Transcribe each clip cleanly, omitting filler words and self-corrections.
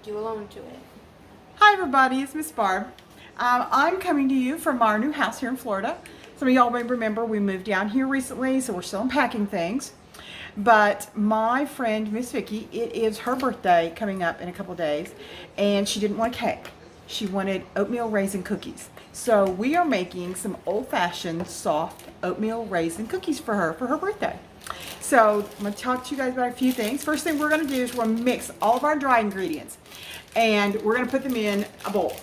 You alone to it. Hi everybody, it's Miss Barb. I'm coming to you from our new house here in Florida. Some of y'all may remember we moved down here recently, so we're still unpacking things. But my friend Miss Vicky, it is her birthday coming up in a couple days, and she didn't want a cake. She wanted oatmeal raisin cookies. So we are making some old-fashioned soft oatmeal raisin cookies for her birthday. So I'm going to talk to you guys about a few things. First thing we're going to do is we're going to mix all of our dry ingredients, and we're going to put them in a bowl.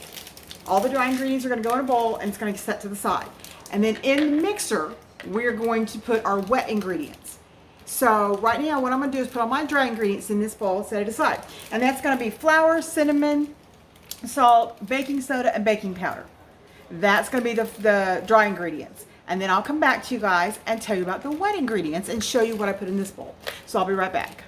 All the dry ingredients are going to go in a bowl, and it's going to get set to the side. And then in the mixer, we're going to put our wet ingredients. So right now what I'm going to do is put all my dry ingredients in this bowl, set it aside. And that's going to be flour, cinnamon, salt, baking soda, and baking powder. That's going to be the dry ingredients. And then I'll come back to you guys and tell you about the wet ingredients and show you what I put in this bowl. So I'll be right back.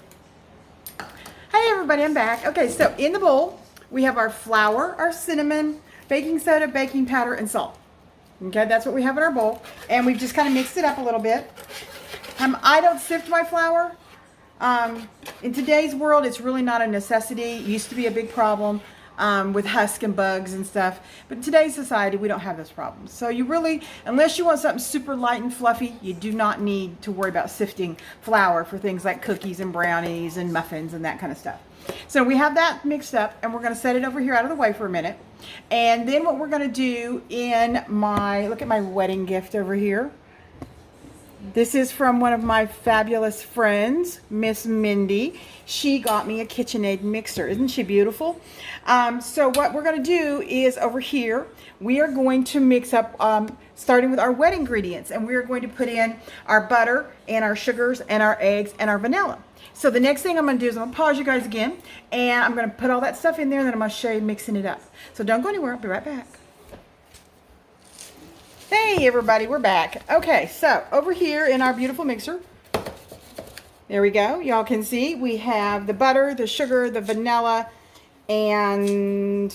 Hey everybody, I'm back. Okay, so in the bowl, we have our flour, our cinnamon, baking soda, baking powder, and salt. Okay, that's what we have in our bowl. And we've just kind of mixed it up a little bit. I don't sift my flour. In today's world, it's really not a necessity. It used to be a big problem with husk and bugs and stuff. But in today's society, we don't have those problems. So you really, unless you want something super light and fluffy, you do not need to worry about sifting flour for things like cookies and brownies and muffins and that kind of stuff. So we have that mixed up, and we're going to set it over here out of the way for a minute. And then what we're going to do in my, look at my wedding gift over here. This is from one of my fabulous friends, Miss Mindy. She got me a KitchenAid mixer. Isn't she beautiful? So what we're going to do is over here, we are going to mix up, starting with our wet ingredients. And we are going to put in our butter and our sugars and our eggs and our vanilla. So the next thing I'm going to do is I'm going to pause you guys again. And I'm going to put all that stuff in there, and then I'm going to show you mixing it up. So don't go anywhere. I'll be right back. Hey everybody, we're back. Okay, so over here in our beautiful mixer, there we go. Y'all can see we have the butter, the sugar, the vanilla, and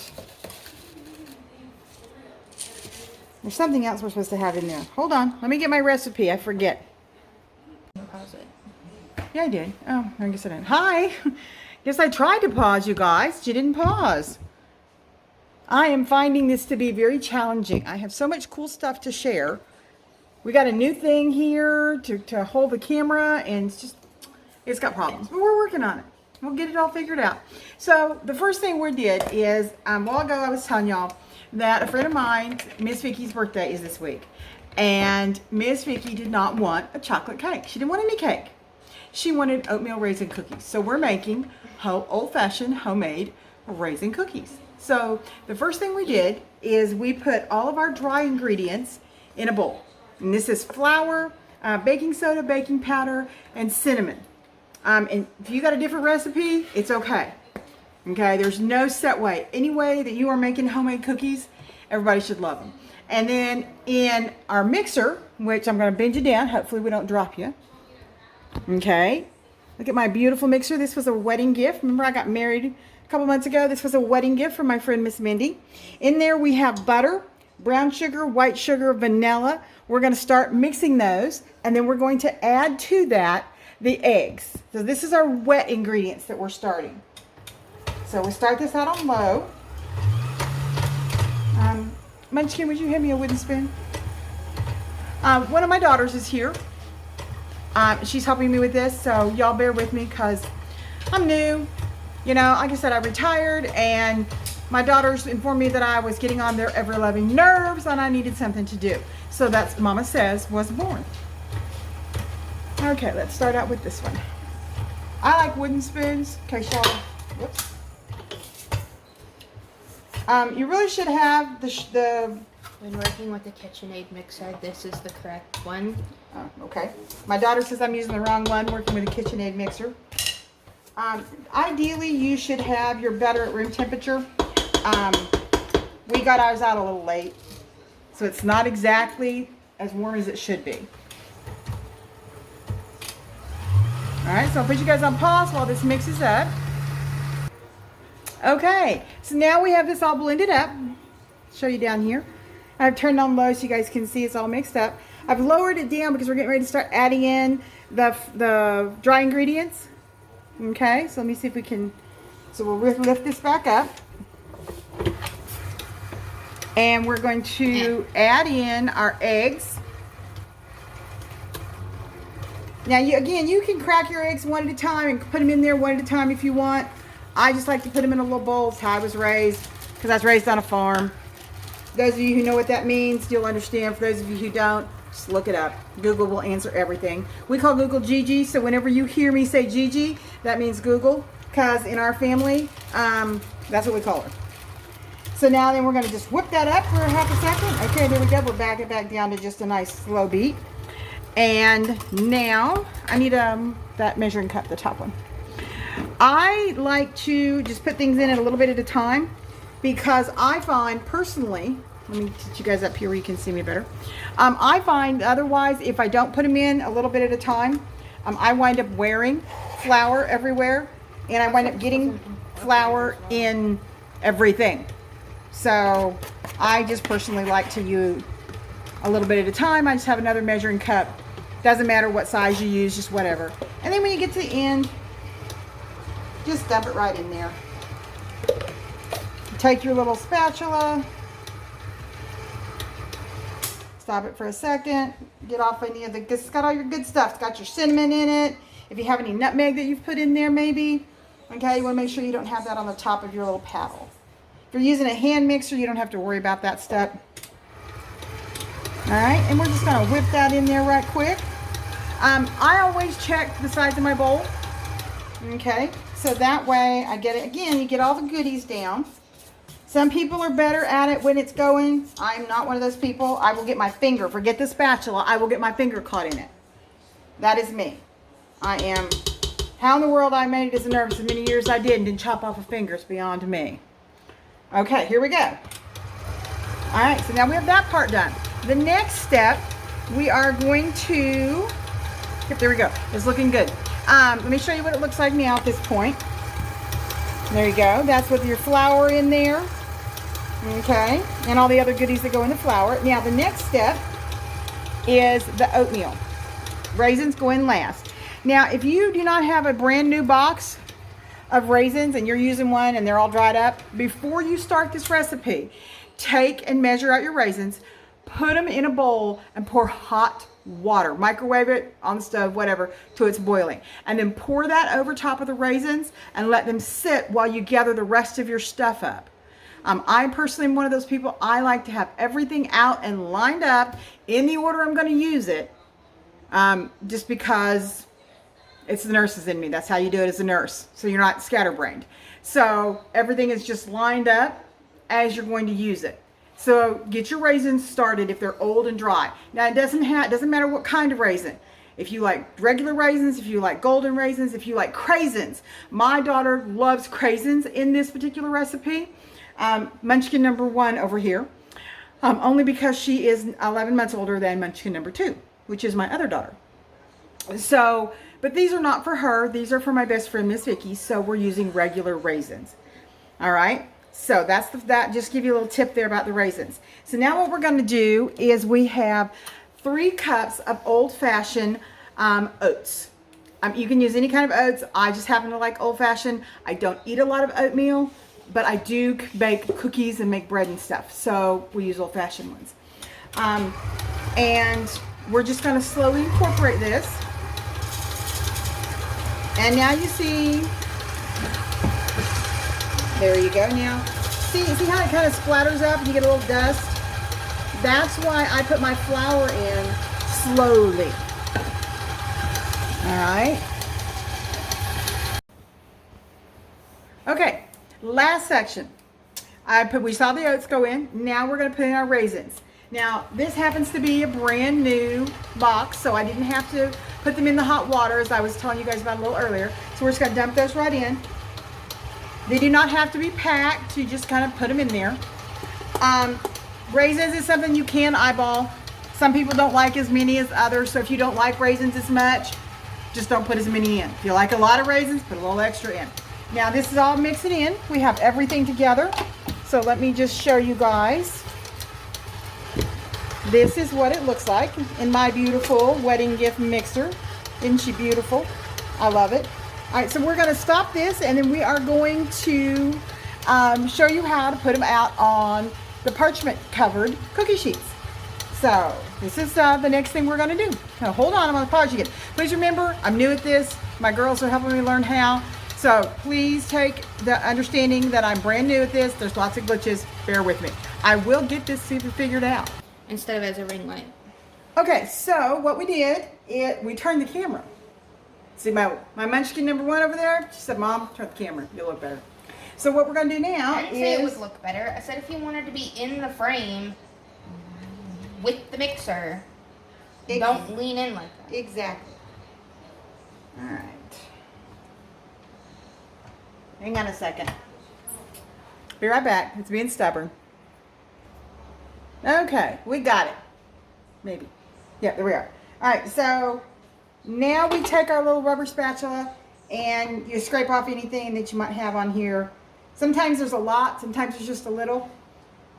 there's something else we're supposed to have in there. Hold on, let me get my recipe. I forget. Pause it. Yeah, I did. Oh, I guess I didn't. Hi. Guess I tried to pause you guys. You didn't pause. I am finding this to be very challenging. I have so much cool stuff to share. We got a new thing here to hold the camera, and it's got problems. But we're working on it. We'll get it all figured out. So the first thing we did is, a while ago I was telling y'all that a friend of mine, Miss Vicky's birthday is this week. And Miss Vicky did not want a chocolate cake. She didn't want any cake. She wanted oatmeal raisin cookies. So we're making old-fashioned homemade raisin cookies. So the first thing we did is we put all of our dry ingredients in a bowl. And this is flour, baking soda, baking powder, and cinnamon. And if you got a different recipe, it's okay. Okay, there's no set way. Any way that you are making homemade cookies, everybody should love them. And then in our mixer, which I'm going to bend you down, hopefully we don't drop you. Okay, look at my beautiful mixer. This was a wedding gift. Remember I got married a couple months ago. This was a wedding gift from my friend Miss Mindy. In there we have butter, brown sugar, white sugar, vanilla. We're going to start mixing those, and then we're going to add to that the eggs. So this is our wet ingredients that we're starting. So we'll start this out on low. Munchkin, would you hand me a wooden spoon? One of my daughters is here. She's helping me with this, so y'all bear with me because I'm new. You know, like I said, I retired, and my daughters informed me that I was getting on their ever-loving nerves and I needed something to do. So that's Mama Says was born. Okay, let's start out with this one. I like wooden spoons. Okay, y'all. Whoops. You really should have the When working with the KitchenAid mixer, this is the correct one. Oh, okay. My daughter says I'm using the wrong one, working with a KitchenAid mixer. Ideally, you should have your butter at room temperature. We got ours out a little late, so it's not exactly as warm as it should be. All right, so I'll put you guys on pause while this mixes up. Okay, so now we have this all blended up. I'll show you down here. I've turned on low so you guys can see it's all mixed up. I've lowered it down because we're getting ready to start adding in the dry ingredients. Okay, so let me see if we can So we'll lift this back up. And we're going to add in our eggs. Now, you can crack your eggs one at a time and put them in there one at a time if you want. I just like to put them in a little bowl. It's how I was raised, because I was raised on a farm. Those of you who know what that means, you'll understand. For those of you who don't, just look it up. Google will answer everything. We call Google Gigi, so whenever you hear me say Gigi, that means Google, because in our family, that's what we call her. So now then we're going to just whip that up for half a second. Okay, there we go. We're back down to just a nice slow beat. And now I need that measuring cup, the top one. I like to just put things in it a little bit at a time, because I find personally, let me get you guys up here where you can see me better. I find otherwise, if I don't put them in a little bit at a time, I wind up wearing flour everywhere, and I wind up getting flour in everything. So I just personally like to use a little bit at a time. I just have another measuring cup. Doesn't matter what size you use, just whatever. And then when you get to the end, just dump it right in there. Take your little spatula, stop it for a second, get off any of the, it's got all your good stuff. It's got your cinnamon in it. If you have any nutmeg that you've put in there maybe, okay, you want to make sure you don't have that on the top of your little paddle. If you're using a hand mixer, you don't have to worry about that step. All right, and we're just going to whip that in there right quick. I always check the size of my bowl, okay, so that way I get it, again, you get all the goodies down. Some people are better at it when it's going. I'm not one of those people. I will get my finger, forget the spatula, I will get my finger caught in it. That is me. I am, how in the world I made it as a nurse as many years I did and didn't chop off a finger is beyond me. Okay, here we go. All right, so now we have that part done. The next step, we are going to, yep, there we go. It's looking good. Let me show you what it looks like now at this point. There you go. That's with your flour in there. Okay, and all the other goodies that go in the flour. Now the next step is the oatmeal. Raisins go in last. Now if you do not have a brand new box of raisins and you're using one and they're all dried up, before you start this recipe, take and measure out your raisins, put them in a bowl and pour hot water, microwave it on the stove, whatever, till it's boiling, and then pour that over top of the raisins and let them sit while you gather the rest of your stuff up. I personally am one of those people. I like to have everything out and lined up in the order I'm going to use it, just because it's the nurses in me. That's how you do it as a nurse, so you're not scatterbrained. So everything is just lined up as you're going to use it. So get your raisins started if they're old and dry. Now it doesn't matter what kind of raisin. If you like regular raisins, if you like golden raisins, if you like craisins. My daughter loves craisins in this particular recipe. Munchkin number 1 over here. Only because she is 11 months older than Munchkin number 2, which is my other daughter. So, but these are not for her. These are for my best friend, Miss Vicky. So we're using regular raisins. All right. So that's that. Just give you a little tip there about the raisins. So now what we're going to do is we have 3 cups of old-fashioned oats. You can use any kind of oats. I just happen to like old-fashioned. I don't eat a lot of oatmeal, but I do bake cookies and make bread and stuff. So we use old-fashioned ones. And we're just going to slowly incorporate this. And now you see, there you go now. See how it kind of splatters up and you get a little dust? That's why I put my flour in slowly. All right. Okay, last section. We saw the oats go in. Now we're going to put in our raisins. Now this happens to be a brand new box, so I didn't have to put them in the hot water as I was telling you guys about a little earlier. So we're just going to dump those right in. They do not have to be packed. You just kind of put them in there. Raisins is something you can eyeball. Some people don't like as many as others, so if you don't like raisins as much, just don't put as many in. If you like a lot of raisins, put a little extra in. Now this is all mixing in. We have everything together. So let me just show you guys. This is what it looks like in my beautiful wedding gift mixer. Isn't she beautiful? I love it. All right, so we're going to stop this, and then we are going to show you how to put them out on the parchment covered cookie sheets. So this is the next thing we're going to do. Now, hold on, I'm going to pause you again. Please remember, I'm new at this. My girls are helping me learn how. So please take the understanding that I'm brand new at this. There's lots of glitches. Bear with me. I will get this super figured out. Instead of as a ring light. Okay, so what we did, we turned the camera. See my munchkin number one over there? She said, Mom, turn the camera. You'll look better. So what we're going to do now I didn't say it would look better. I said if you wanted to be in the frame with the mixer, don't lean in like that. Exactly. All right. Hang on a second. Be right back. It's being stubborn. Okay, we got it. Maybe. Yeah, there we are. All right, so now we take our little rubber spatula and you scrape off anything that you might have on here. Sometimes there's a lot, sometimes there's just a little.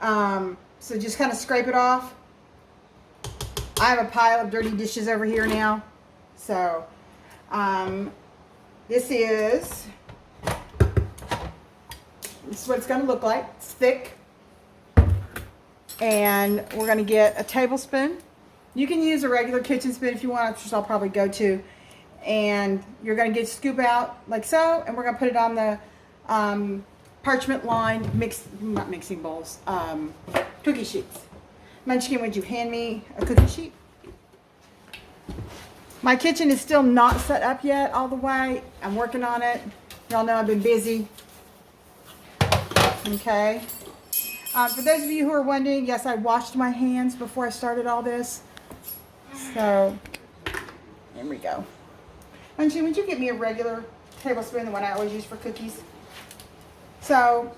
So just kind of scrape it off. I have a pile of dirty dishes over here now. So this is what it's going to look like. It's thick. And we're going to get a tablespoon. You can use a regular kitchen spoon if you want, which I'll probably go to. And you're going to get scoop out like so, and we're going to put it on the parchment lined not mixing bowls, cookie sheets. Munchkin, would you hand me a cookie sheet? My kitchen is still not set up yet all the way. I'm working on it. Y'all know I've been busy. Okay. For those of you who are wondering, yes, I washed my hands before I started all this. So, here we go. Munchkin, would you get me a regular tablespoon, the one I always use for cookies? So,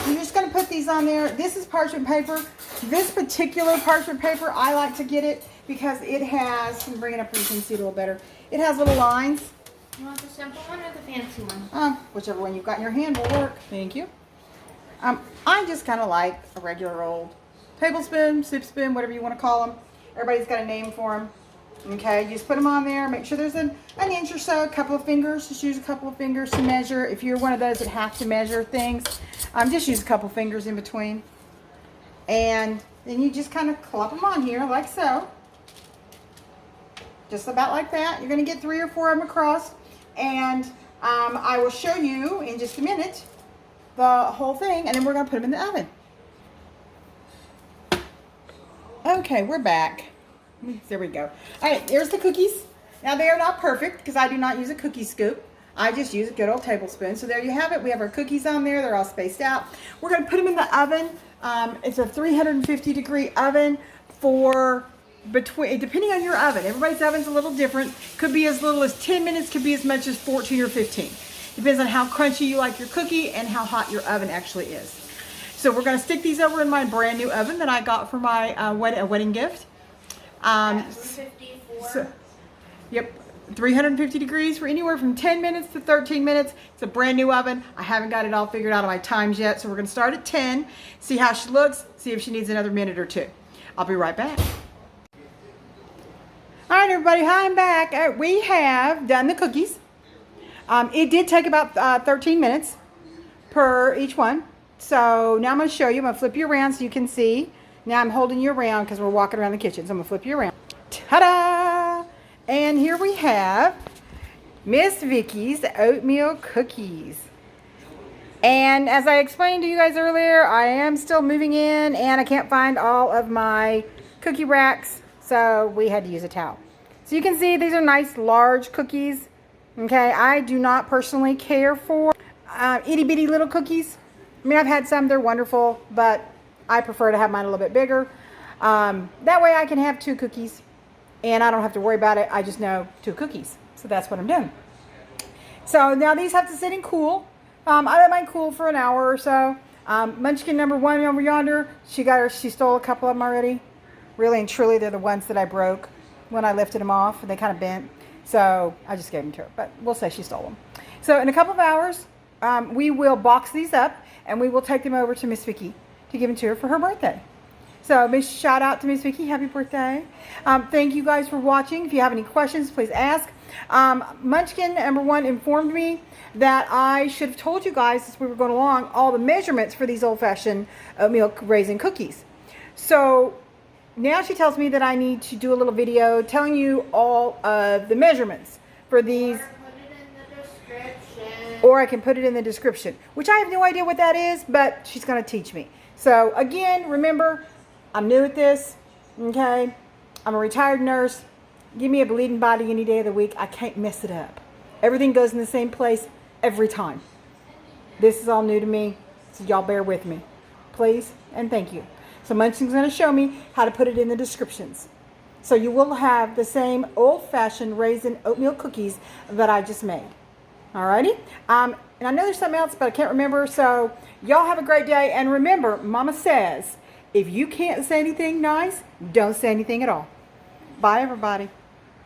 you're just going to put these on there. This is parchment paper. This particular parchment paper, I like to get it because it has, let me bring it up so you can see it a little better. It has little lines. You want the simple one or the fancy one? Whichever one you've got in your hand will work. Thank you. I just kind of like a regular old tablespoon, soup spoon, whatever you want to call them. Everybody's got a name for them. Okay, you just put them on there. Make sure there's an inch or so, a couple of fingers. Just use a couple of fingers to measure. If you're one of those that have to measure things, just use a couple fingers in between. And then you just kind of clop them on here like so. Just about like that. You're going to get 3 or 4 of them across. And I will show you in just a minute the whole thing, and then we're going to put them in the oven. Okay, we're back. There we go. All right, here's the cookies. Now, they are not perfect because I do not use a cookie scoop. I just use a good old tablespoon. So there you have it. We have our cookies on there. They're all spaced out. We're going to put them in the oven. It's a 350-degree oven for depending on your oven. Everybody's oven's a little different. Could be as little as 10 minutes. Could be as much as 14 or 15. Depends on how crunchy you like your cookie and how hot your oven actually is. So we're going to stick these over in my brand new oven that I got for my wedding gift. 354. Yep, 350 degrees for anywhere from 10 minutes to 13 minutes. It's a brand new oven. I haven't got it all figured out on my times yet, so we're going to start at 10, see how she looks, see if she needs another minute or 2. I'll be right back. All right, everybody, hi, I'm back. All right, we have done the cookies. It did take about 13 minutes per each one. So now I'm going to show you. I'm going to flip you around so you can see. Now I'm holding you around because we're walking around the kitchen. So I'm going to flip you around. Ta-da! And here we have Miss Vicky's oatmeal cookies. And as I explained to you guys earlier, I am still moving in and I can't find all of my cookie racks. So we had to use a towel. So you can see these are nice large cookies. Okay, I do not personally care for itty bitty little cookies. I mean, I've had some, they're wonderful, but I prefer to have mine a little bit bigger. That way I can have 2 cookies and I don't have to worry about it. I just know 2 cookies. So that's what I'm doing. So now these have to sit in cool. I let mine cool for an hour or so. Munchkin number 1 over yonder, she stole a couple of them already. Really and truly, they're the ones that I broke when I lifted them off. They kind of bent. So I just gave them to her, but we'll say she stole them. So in a couple of hours, we will box these up and we will take them over to Miss Vicky to give them to her for her birthday. So big shout out to Miss Vicky. Happy birthday. Thank you guys for watching. If you have any questions, please ask. Munchkin number 1 informed me that I should have told you guys as we were going along all the measurements for these old-fashioned oatmeal raisin cookies. So now she tells me that I need to do a little video telling you all of the measurements for these. Or I can put it in the description, which I have no idea what that is, but she's going to teach me. So again, remember, I'm new at this, okay? I'm a retired nurse. Give me a bleeding body any day of the week. I can't mess it up. Everything goes in the same place every time. This is all new to me, so y'all bear with me. Please and thank you. So Munchkin's going to show me how to put it in the descriptions. So you will have the same old-fashioned raisin oatmeal cookies that I just made. Alrighty? And I know there's something else, but I can't remember. So y'all have a great day. And remember, Mama says, if you can't say anything nice, don't say anything at all. Bye, everybody.